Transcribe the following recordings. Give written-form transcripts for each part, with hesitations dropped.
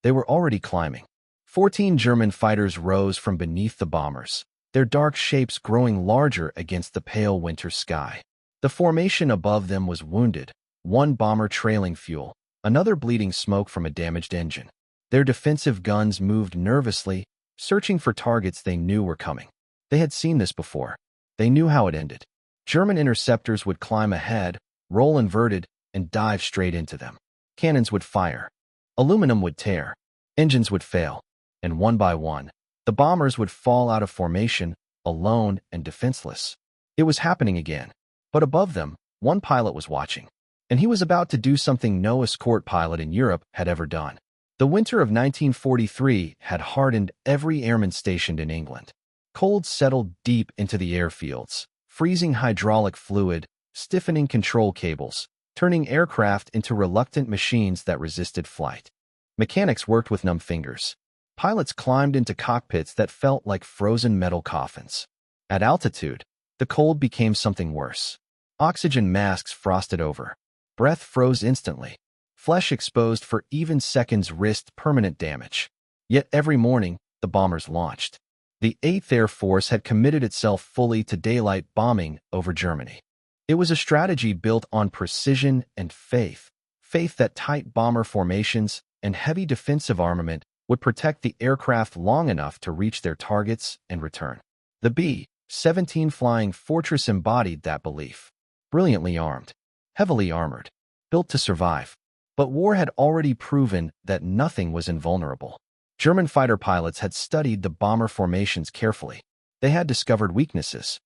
They were already climbing. 14 German fighters rose from beneath the bombers, their dark shapes growing larger against the pale winter sky. The formation above them was wounded, one bomber trailing fuel, another bleeding smoke from a damaged engine. Their defensive guns moved nervously, searching for targets they knew were coming. They had seen this before. They knew how it ended. German interceptors would climb ahead, roll inverted, and dive straight into them. Cannons would fire. Aluminum would tear. Engines would fail. And one by one, the bombers would fall out of formation, alone and defenseless. It was happening again. But above them, one pilot was watching. And he was about to do something no Escort pilot in Europe had ever done. The winter of 1943 had hardened every airman stationed in England. Cold settled deep into the airfields, freezing hydraulic fluid, stiffening control cables, turning aircraft into reluctant machines that resisted flight. Mechanics worked with numb fingers. Pilots climbed into cockpits that felt like frozen metal coffins. At altitude, the cold became something worse. Oxygen masks frosted over. Breath froze instantly. Flesh exposed for even seconds risked permanent damage. Yet every morning, the bombers launched. The 8th Air Force had committed itself fully to daylight bombing over Germany. It was a strategy built on precision and faith. Faith that tight bomber formations and heavy defensive armament would protect the aircraft long enough to reach their targets and return. The B-17 Flying Fortress embodied that belief. Brilliantly armed, heavily armored, built to survive. But war had already proven that nothing was invulnerable. German fighter pilots had studied the bomber formations carefully. They had discovered weaknesses.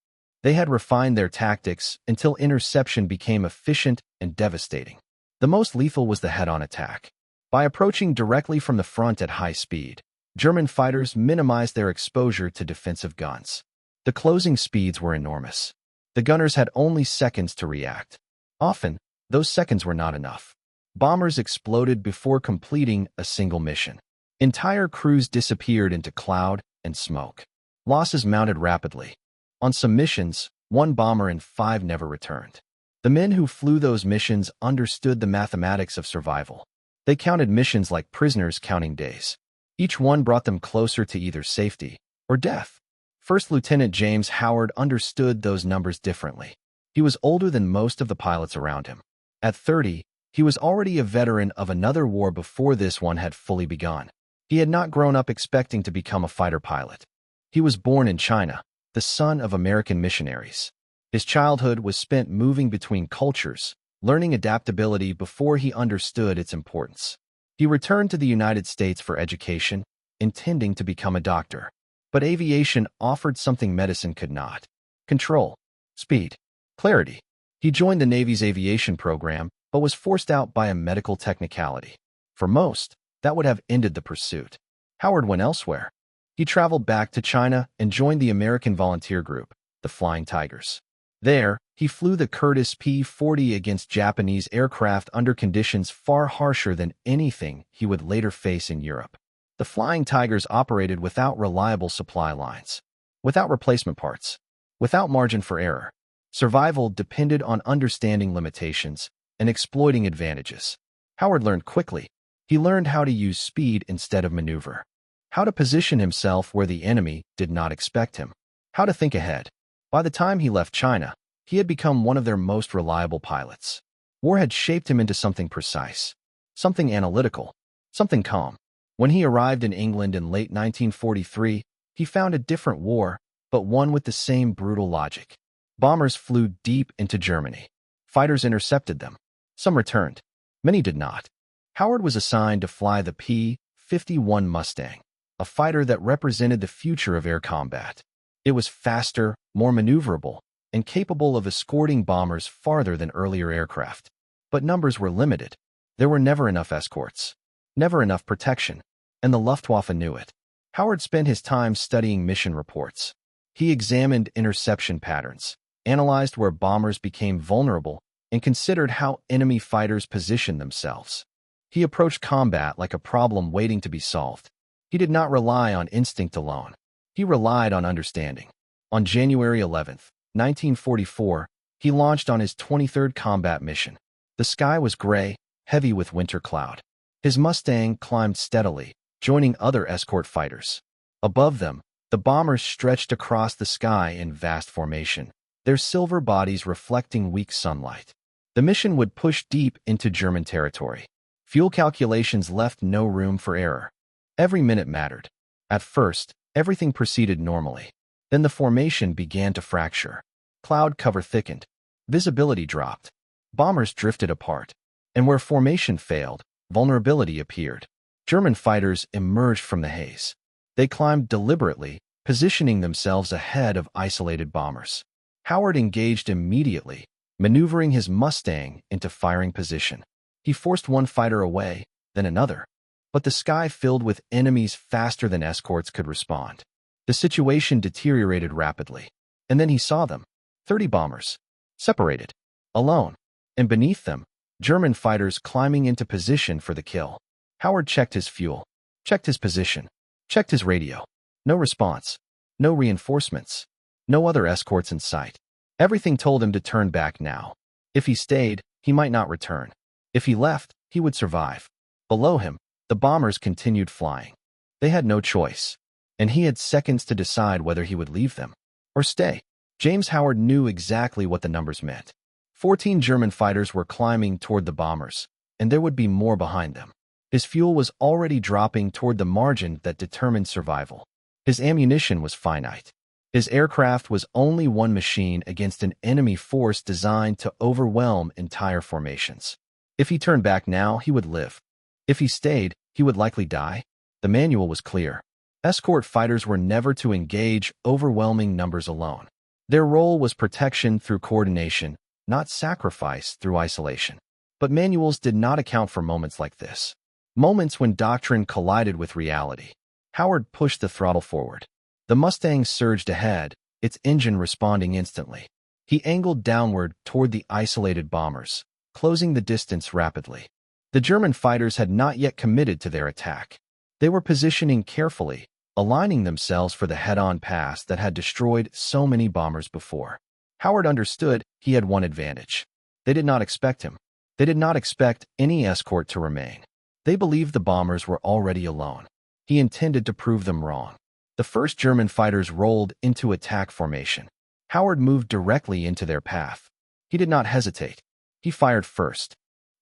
They had refined their tactics until interception became efficient and devastating. The most lethal was the head-on attack. By approaching directly from the front at high speed, German fighters minimized their exposure to defensive guns. The closing speeds were enormous. The gunners had only seconds to react. Often, those seconds were not enough. Bombers exploded before completing a single mission. Entire crews disappeared into cloud and smoke. Losses mounted rapidly. On some missions, one bomber and 5 never returned. The men who flew those missions understood the mathematics of survival. They counted missions like prisoners counting days. Each one brought them closer to either safety or death. First Lieutenant James Howard understood those numbers differently. He was older than most of the pilots around him. At 30, he was already a veteran of another war before this one had fully begun. He had not grown up expecting to become a fighter pilot. He was born in China, the son of American missionaries. His childhood was spent moving between cultures, learning adaptability before he understood its importance. He returned to the United States for education, intending to become a doctor. But aviation offered something medicine could not: control, speed, clarity. He joined the Navy's aviation program, but was forced out by a medical technicality. For most, that would have ended the pursuit. Howard went elsewhere. He traveled back to China and joined the American volunteer group, the Flying Tigers. There, he flew the Curtiss P-40 against Japanese aircraft under conditions far harsher than anything he would later face in Europe. The Flying Tigers operated without reliable supply lines, without replacement parts, without margin for error. Survival depended on understanding limitations and exploiting advantages. Howard learned quickly. He learned how to use speed instead of maneuver, how to position himself where the enemy did not expect him, how to think ahead. By the time he left China, he had become one of their most reliable pilots. War had shaped him into something precise, something analytical, something calm. When he arrived in England in late 1943, he found a different war, but one with the same brutal logic. Bombers flew deep into Germany. Fighters intercepted them. Some returned. Many did not. Howard was assigned to fly the P-51 Mustang, a fighter that represented the future of air combat. It was faster, more maneuverable, and capable of escorting bombers farther than earlier aircraft. But numbers were limited. There were never enough escorts, never enough protection, and the Luftwaffe knew it. Howard spent his time studying mission reports. He examined interception patterns, analyzed where bombers became vulnerable, and considered how enemy fighters positioned themselves. He approached combat like a problem waiting to be solved. He did not rely on instinct alone. He relied on understanding. On January 11, 1944, he launched on his 23rd combat mission. The sky was gray, heavy with winter cloud. His Mustang climbed steadily, joining other escort fighters. Above them, the bombers stretched across the sky in vast formation, their silver bodies reflecting weak sunlight. The mission would push deep into German territory. Fuel calculations left no room for error. Every minute mattered. At first, everything proceeded normally. Then the formation began to fracture. Cloud cover thickened. Visibility dropped. Bombers drifted apart. And where formation failed, vulnerability appeared. German fighters emerged from the haze. They climbed deliberately, positioning themselves ahead of isolated bombers. Howard engaged immediately, maneuvering his Mustang into firing position. He forced one fighter away, then another. But the sky filled with enemies faster than escorts could respond. The situation deteriorated rapidly. And then he saw them. 30 bombers. Separated. Alone. And beneath them, German fighters climbing into position for the kill. Howard checked his fuel. Checked his position. Checked his radio. No response. No reinforcements. No other escorts in sight. Everything told him to turn back now. If he stayed, he might not return. If he left, he would survive. Below him, the bombers continued flying. They had no choice. And he had seconds to decide whether he would leave them or stay. James Howard knew exactly what the numbers meant. 14 German fighters were climbing toward the bombers, and there would be more behind them. His fuel was already dropping toward the margin that determined survival. His ammunition was finite. His aircraft was only one machine against an enemy force designed to overwhelm entire formations. If he turned back now, he would live. If he stayed, he would likely die. The manual was clear. Escort fighters were never to engage overwhelming numbers alone. Their role was protection through coordination, not sacrifice through isolation. But manuals did not account for moments like this. Moments when doctrine collided with reality. Howard pushed the throttle forward. The Mustang surged ahead, its engine responding instantly. He angled downward toward the isolated bombers, closing the distance rapidly. The German fighters had not yet committed to their attack. They were positioning carefully, aligning themselves for the head-on pass that had destroyed so many bombers before. Howard understood he had one advantage. They did not expect him. They did not expect any escort to remain. They believed the bombers were already alone. He intended to prove them wrong. The first German fighters rolled into attack formation. Howard moved directly into their path. He did not hesitate. He fired first.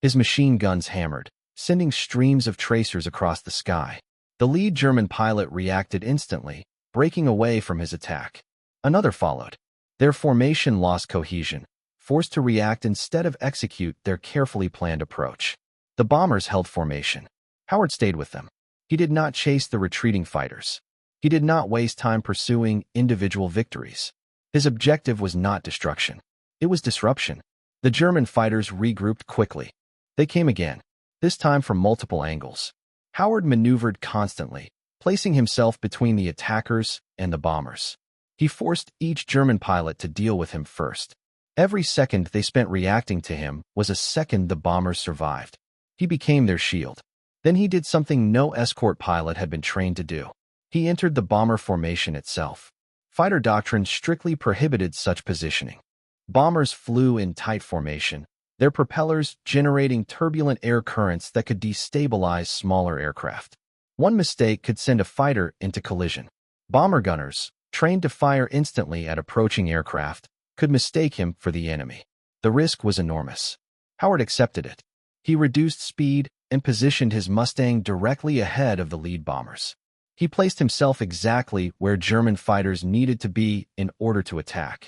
His machine guns hammered, sending streams of tracers across the sky. The lead German pilot reacted instantly, breaking away from his attack. Another followed. Their formation lost cohesion, forced to react instead of execute their carefully planned approach. The bombers held formation. Howard stayed with them. He did not chase the retreating fighters. He did not waste time pursuing individual victories. His objective was not destruction. It was disruption. The German fighters regrouped quickly. They came again, this time from multiple angles. Howard maneuvered constantly, placing himself between the attackers and the bombers. He forced each German pilot to deal with him first. Every second they spent reacting to him was a second the bombers survived. He became their shield. Then he did something no escort pilot had been trained to do. He entered the bomber formation itself. Fighter doctrine strictly prohibited such positioning. Bombers flew in tight formation, their propellers generating turbulent air currents that could destabilize smaller aircraft. One mistake could send a fighter into collision. Bomber gunners, trained to fire instantly at approaching aircraft, could mistake him for the enemy. The risk was enormous. Howard accepted it. He reduced speed and positioned his Mustang directly ahead of the lead bombers. He placed himself exactly where German fighters needed to be in order to attack.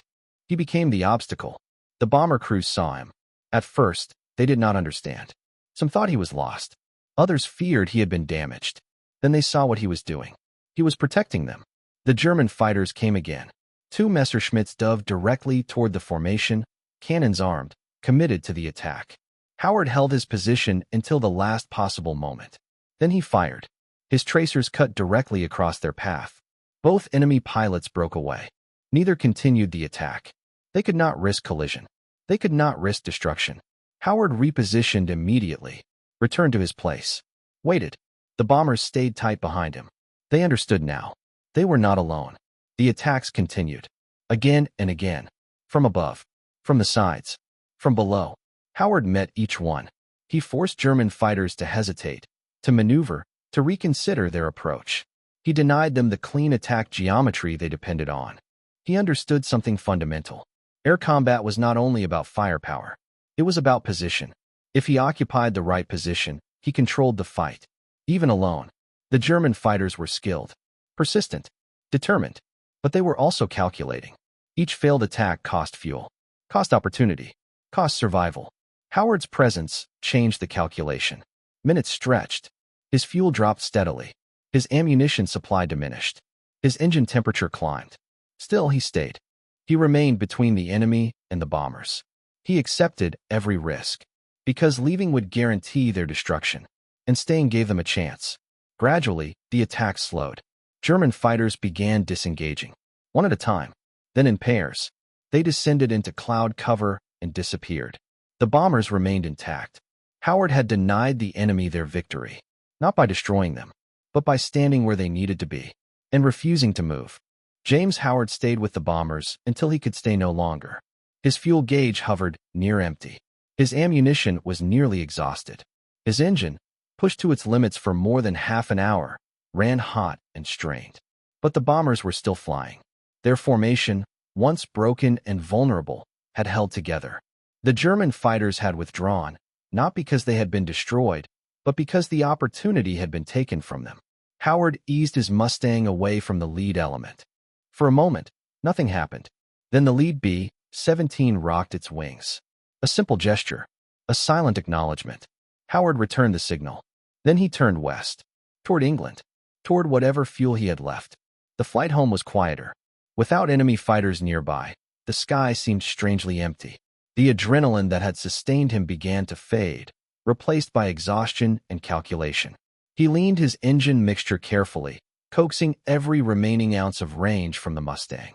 He became the obstacle. The bomber crews saw him. At first, they did not understand. Some thought he was lost. Others feared he had been damaged. Then they saw what he was doing. He was protecting them. The German fighters came again. 2 Messerschmitts dove directly toward the formation, cannons armed, committed to the attack. Howard held his position until the last possible moment. Then he fired. His tracers cut directly across their path. Both enemy pilots broke away. Neither continued the attack. They could not risk collision. They could not risk destruction. Howard repositioned immediately, returned to his place, waited. The bombers stayed tight behind him. They understood now. They were not alone. The attacks continued. Again and again. From above. From the sides. From below. Howard met each one. He forced German fighters to hesitate, to maneuver, to reconsider their approach. He denied them the clean attack geometry they depended on. He understood something fundamental. Air combat was not only about firepower. It was about position. If he occupied the right position, he controlled the fight. Even alone, the German fighters were skilled, persistent, determined, but they were also calculating. Each failed attack cost fuel, cost opportunity, cost survival. Howard's presence changed the calculation. Minutes stretched. His fuel dropped steadily. His ammunition supply diminished. His engine temperature climbed. Still, he stayed. He remained between the enemy and the bombers. He accepted every risk, because leaving would guarantee their destruction, and staying gave them a chance. Gradually, the attack slowed. German fighters began disengaging, one at a time. Then in pairs, they descended into cloud cover and disappeared. The bombers remained intact. Howard had denied the enemy their victory, not by destroying them, but by standing where they needed to be, and refusing to move. James Howard stayed with the bombers until he could stay no longer. His fuel gauge hovered near empty. His ammunition was nearly exhausted. His engine, pushed to its limits for more than half an hour, ran hot and strained. But the bombers were still flying. Their formation, once broken and vulnerable, had held together. The German fighters had withdrawn, not because they had been destroyed, but because the opportunity had been taken from them. Howard eased his Mustang away from the lead element. For a moment, nothing happened. Then the lead B-17 rocked its wings. A simple gesture, a silent acknowledgement. Howard returned the signal. Then he turned west, toward England, toward whatever fuel he had left. The flight home was quieter. Without enemy fighters nearby, the sky seemed strangely empty. The adrenaline that had sustained him began to fade, replaced by exhaustion and calculation. He leaned his engine mixture carefully, coaxing every remaining ounce of range from the Mustang.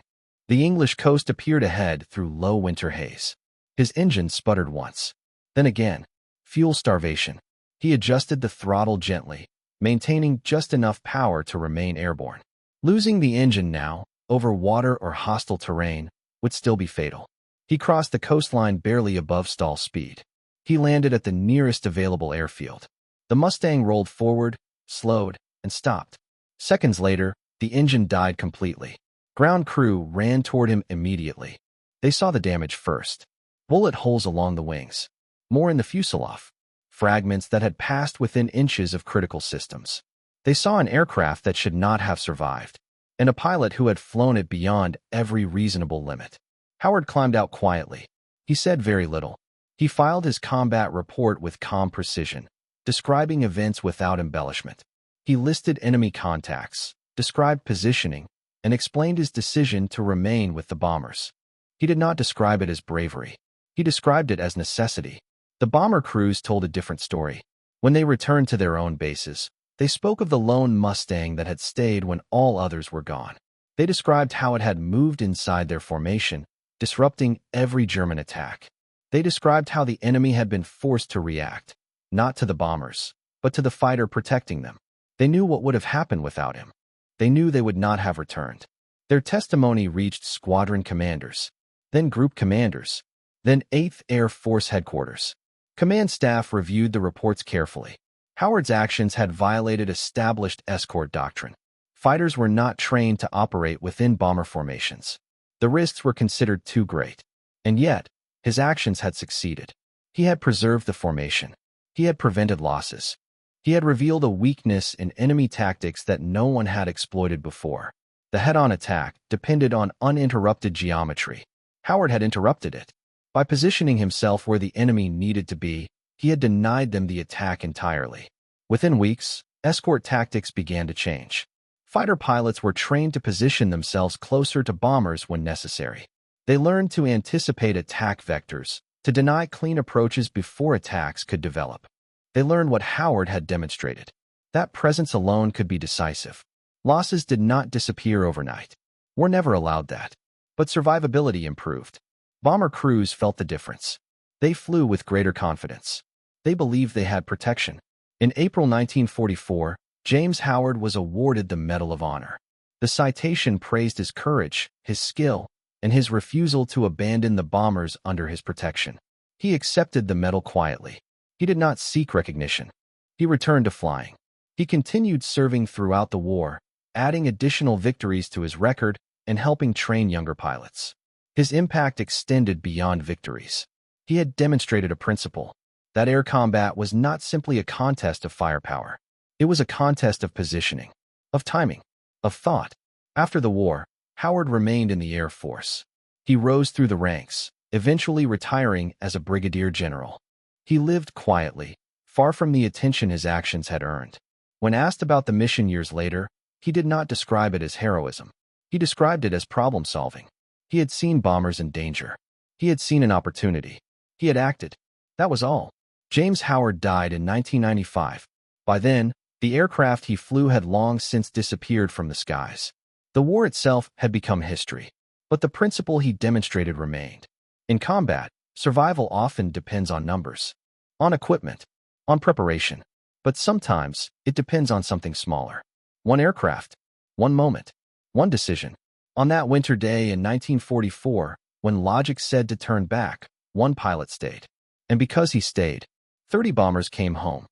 The English coast appeared ahead through low winter haze. His engine sputtered once. Then again, fuel starvation. He adjusted the throttle gently, maintaining just enough power to remain airborne. Losing the engine now, over water or hostile terrain, would still be fatal. He crossed the coastline barely above stall speed. He landed at the nearest available airfield. The Mustang rolled forward, slowed, and stopped. Seconds later, the engine died completely. Ground crew ran toward him immediately. They saw the damage first. Bullet holes along the wings. More in the fuselage. Fragments that had passed within inches of critical systems. They saw an aircraft that should not have survived, and a pilot who had flown it beyond every reasonable limit. Howard climbed out quietly. He said very little. He filed his combat report with calm precision, describing events without embellishment. He listed enemy contacts, described positioning, and explained his decision to remain with the bombers. He did not describe it as bravery. He described it as necessity. The bomber crews told a different story. When they returned to their own bases, they spoke of the lone Mustang that had stayed when all others were gone. They described how it had moved inside their formation, disrupting every German attack. They described how the enemy had been forced to react, not to the bombers, but to the fighter protecting them. They knew what would have happened without him. They knew they would not have returned. Their testimony reached squadron commanders, then group commanders, then 8th Air Force headquarters. Command staff reviewed the reports carefully. Howard's actions had violated established escort doctrine. Fighters were not trained to operate within bomber formations. The risks were considered too great. And yet, his actions had succeeded. He had preserved the formation. He had prevented losses. He had revealed a weakness in enemy tactics that no one had exploited before. The head-on attack depended on uninterrupted geometry. Howard had interrupted it. By positioning himself where the enemy needed to be, he had denied them the attack entirely. Within weeks, escort tactics began to change. Fighter pilots were trained to position themselves closer to bombers when necessary. They learned to anticipate attack vectors, to deny clean approaches before attacks could develop. They learned what Howard had demonstrated. That presence alone could be decisive. Losses did not disappear overnight. War never allowed that. But survivability improved. Bomber crews felt the difference. They flew with greater confidence. They believed they had protection. In April 1944, James Howard was awarded the Medal of Honor. The citation praised his courage, his skill, and his refusal to abandon the bombers under his protection. He accepted the medal quietly. He did not seek recognition. He returned to flying. He continued serving throughout the war, adding additional victories to his record and helping train younger pilots. His impact extended beyond victories. He had demonstrated a principle that air combat was not simply a contest of firepower. It was a contest of positioning, of timing, of thought. After the war, Howard remained in the Air Force. He rose through the ranks, eventually retiring as a brigadier general. He lived quietly, far from the attention his actions had earned. When asked about the mission years later, he did not describe it as heroism. He described it as problem-solving. He had seen bombers in danger. He had seen an opportunity. He had acted. That was all. James Howard died in 1995. By then, the aircraft he flew had long since disappeared from the skies. The war itself had become history, but the principle he demonstrated remained. In combat, survival often depends on numbers, on equipment, on preparation, but sometimes it depends on something smaller. One aircraft, one moment, one decision. On that winter day in 1944, when logic said to turn back, one pilot stayed. And because he stayed, 30 bombers came home.